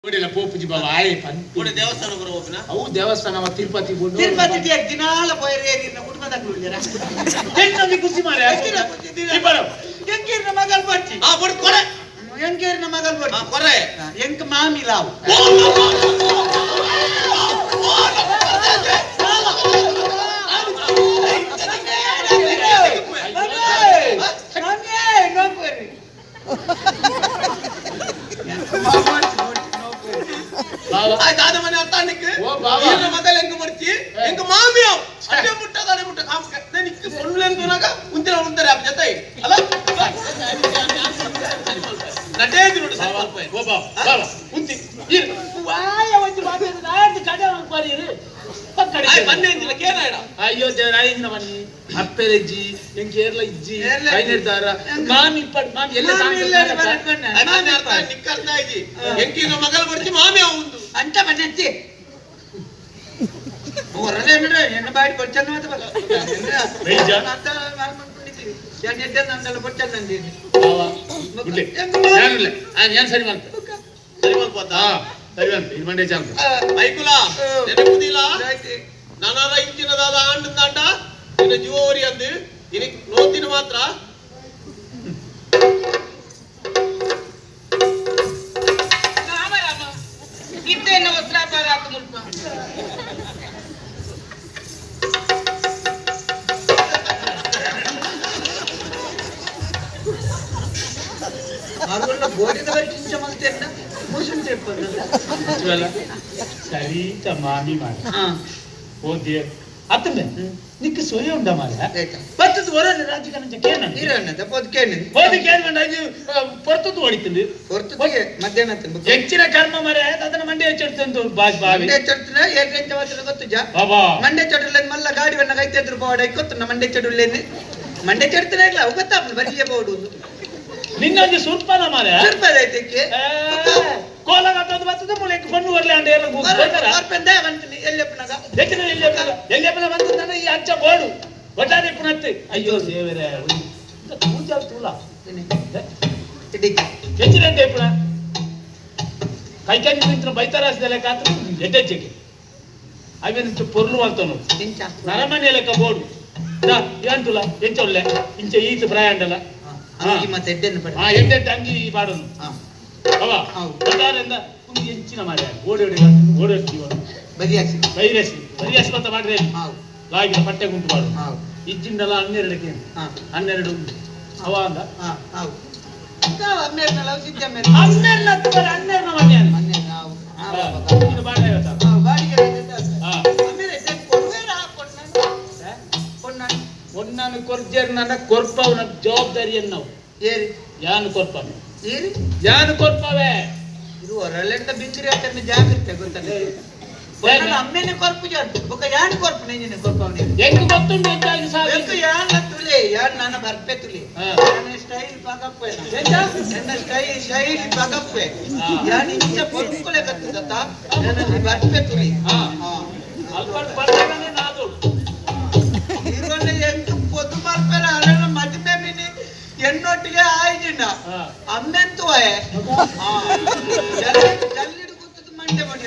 ಪೋಪುಜಿ ಬಾಬಾ ಆಯ್ ಪೂಡೆ ದೇವಸ್ಥಾನ ಬರೋ ಹೋಗ್ನ ಅವು ದೇವಸ್ಥಾನ ತಿರುಪತಿ ತಿರುಪತಿ ದಿನಾಲ ಬೈರೇ ನಿನ್ನ ಕುಟುಂಬದಾಗ ಉಳಿದರ ಹೆಣ್ಣಲ್ಲಿ ಕುಸಿ ಮಾರೆ ಎಂಕೇರಿನ ಮಗಲ್ ಬರ್ತಿ ಆ ಬಡ್ ಕೊರೆ ಎಂಕೇರಿನ ಮಗಲ್ ಬರ್ತಿ ಕೊರೆ ಎಂಕ ಮಾಮಿ ಲಾವ್ தாத மணி அத்தானுக்கு இந்த மகள் எங்க மர்ச்சி எங்க மாமியா அடே முட்ட காமக்க எனக்கு சொல்லலன்னு சொன்னாங்க உந்திர உந்தர அப்ப ஜத்தை ಅಲ್ಲ ನಟೇಂದ್ರನೋಡ ಸವಾಲ್ ಪೈ ಓ ಬಾಬಾ ಉಂತಿ ಇರ್ ವಾಯ ಒಂದು ಬಾಬೆ ನಾಡಿ ಕಡೆ ಹೋಗ್ಬಾರಿರು ಪಕ್ಕಡೆ ಐ ಬನ್ನೆ ಇಂದಿಲ್ಲ ಕೇನಾಡ ಅಯ್ಯೋ ದೇವರಾಯಿನ ಬನ್ನಿ ಅಪ್ಪೆರಜ್ಜಿ ಎಂಕೇರ್ಲ ಇಜ್ಜಿ ಐನರ್ದಾರ ಮಾಮಿ ಪಡ್ ಮಾಮಿ ಎಲ್ಲ ನಾನು ಅರ್ಥ ನಿಕ್ಕರ್ತಾ ಇದಿ ಎಂಕಿನ ಮಗಳ ಬರ್ತಿ ಮಾಮಿ ಅವಂದು ಅಂತ ಬನ್ನೆತ್ತಿ ಹೊರದೆ ಬಿಡು ಎನ್ನ ಬಾಯಿ ಕೊಚ್ಚನ್ನ ಮಾತ ಬಲ್ಲ ಬೇಜ ಅಂತ ನಾನು ಮಾಡ್ಕೊಂಡಿದ್ದೀವಿ ನಾನು ಎದ್ದೆ ನಂದಲ್ಲ ಕೊಚ್ಚನ್ನ ಅಂದಿದ್ದೀನಿ ಗುಡ್ಲೆ ನಾನಿಲ್ಲ ನಾನು ಸರಿ ಮಾಡ್ತೆ ಸರಿ ಮಾಡ್ಬೋದಾ ಸರಿ ಅಂತ ಇದು ಮಂಡೆ ಚಾಂಪ ಮೈಕುಲ ನೆನಪುದಿಲ್ಲ ನಾನಾರ ಇಂಚಿನದಾದ ಆಂಡ ನಿನ್ನ ಜೀವವರಿ ಅಂದು ಇದಕ್ಕೆ ನೋತಿನ ಮಾತ್ರ ರಾಮ ಇದ್ದೇನ ವಸ್ತ್ರಾಪಾರ ಆತ ಮುಲ್ಪ ಅದನ್ನ ಗೋಡಿನ ಬರಿ ಚಿಂಚ ಮಲ್ತೇನ ಮೋಷನ್ ಟೇಪ್ ಸರಿ ಮಾಮಿ ಮಾಡಿ ಓದಿ ಅತ್ತಂದೆ ನಿಕ್ಕೆ ಸೊಯೆ ಉಂಡ ಮಾರ ಪತ್ತದ ವರನ ರಾಜಕೀಯ ಕೇನ ಇರಣ್ಣ ಪೊದ್ ಕೇನ ಹೋದಿ ಕೇನ ಮಂಡ ಪೊರ್ತದು ಹೊಡಿತಿಂದು ಪೊರ್ತಗೆ ಮಧ್ಯಾಹ್ನ ತಿಂಬ ಹೆಚ್ಚಿನ ಕರ್ಮ ಮರೆ ಅದನ್ನ ಮಂಡೆ ಹೆಚ್ಚಿಡ್ತಂದು ಬಾವಿ ಮಂಡೆ ಚಡ್ತನ ಏಕೆಂತ ಮಾತ್ರ ಗೊತ್ತು ಜಾ ಬಾಬಾ ಮಂಡೆ ಚಡುಲ್ಲ ಮಲ್ಲ ಗಾಡಿ ವನ್ನ ಕೈತೆದ್ರು ಬಾಡ ಗೊತ್ತು ಮಂಡೆ ಚಡುಲ್ಲೇನೆ ಮಂಡೆ ಚಡ್ತನ ಇಲ್ಲ ಗೊತ್ತಾ ಬರಿಯ ಬೋಡು ನಿನ್ನೊಂದು ಸುರ್ಪನ ಮಾರೆ ಸುರ್ಪದೈತಕ್ಕೆ ಕೋಲಗಟ್ಟೋದು ಬರ್ತದೆ ಮುಳೆಕ್ ಬಣ್ಣು ಬರ್ಲಿ ಅಂಡೆ ಎಲ್ಲ ಹೋಗ್ತಾರ ಬರ್ಪಂದೆ ಬಂತೀನಿ ಎಲ್ಲಪ್ಪನಗ ಹೆಚ್ಚಿನ ಎಲ್ಲಪ್ಪನ ಬಂತಂದ್ರೆ ಈ ಅಜ್ಜ ಬೋಡು ಒಟ್ಟಾರೆ ಪುನತ್ತೆ ಅಯ್ಯೋ ದೇವರೇ ಪೂಜಾ ತೂಲ ಹೆಚ್ಚಿನ ಪುನ ಕೈಕಾಯಿ ನಿಂತ ಬೈತಾರಾಸದೆಲ್ಲ ಕಾತು ಎಡ್ಡೆಜ್ಜೆಗೆ ಅವೇನು ಪೊರ್ಲು ಅಂತನು ನರಮನೆ ಲೆಕ್ಕ ಬೋಡು ಏಂತುಲ ಎಂಚ ಒಳ್ಳೆ ಇಂಚ ಈತ ಪ್ರಯಾಂಡಲ್ಲ ಮತ್ತೆ ಎಡ್ಡೆನ್ನು ಎಡ್ಡೆಟ್ಟು ಅಂಗಿ ಬಾಡೋನು ಅವಾ ಪ್ರಕಾರದಿಂದ ಒಂದು ಹೆಚ್ಚಿನ ಮಾರ್ಯ ಓಡೋಡಿ ಬೈರೇಸಿ ಅಂತ ಮಾಡ್ರೆ ಲಾಗಿನ ಪಟ್ಟೆ ಗುಂಟು ಮಾಡು ಇಜ್ಜಿಂದಲ್ಲ 12ಕ್ಕೆ 12 ಅವ ಅಂದ 12 ಒಣ್ಣಾನು ಕೊರ್ಜರ್ ನನ್ನ ಕೊರ್ಪವನ ಜವಾಬ್ದಾರಿಯನ್ನು ನಾವು ಯಾನು ಕೊರ್ಪನು ಯಾನು ಕೊರ್ಪವೇ ಇದು ಹೊರಳೆಂತ ಬಿಂದಿರಿ ಅಂತ ಜಾಗ್ರತೆ ಗೊತ್ತಲ್ಲ ಅಮ್ಮೇನೆ ಕೊರ್ಪು ಜಾಡ್ತು ಬೊಕ್ಕ ಯಾನು ಕೊರ್ಪು ನೆಂಜಿನ ಕೊರ್ಪವನೆ ಹೆಂಗ್ ಗೊತ್ತುಂಟು ಹೆಚ್ಚಾಗಿ ಸಾಕು ಯಾನ್ ತುಲೆ ಯಾನ್ ನನ್ನ ಬರ್ಪೆ ತುಲೆ ನನ್ನ ಸ್ಟೈಲ್ ಪಗಪ್ಪೆ ನನ್ನ ಸ್ಟೈಲ್ ಪಗಪ್ಪೆ ಯಾನ್ ಇಂಚ ಕೊರ್ಪುಲೆ ಕತ್ತದ ನನ್ನ ಬರ್ಪೆ ತುಲೆ ಅಲ್ಪ ಬರ್ತಾನೆ ನಾದು ಇರೋನೆ ಎಂಟು ಪೊದ್ದು ಬರ್ಪೆಲ ಅಲ್ಲ ಮದುವೆ ಮಿನಿ ಎನ್ನೊಟ್ಟಿಗೆ ಆಯ್ಜಿನ ಅಮ್ಮೆಂತು ಜಲ್ಲಿಡು ಗೊತ್ತದು ಮಂಡೆ ಮಾಡಿ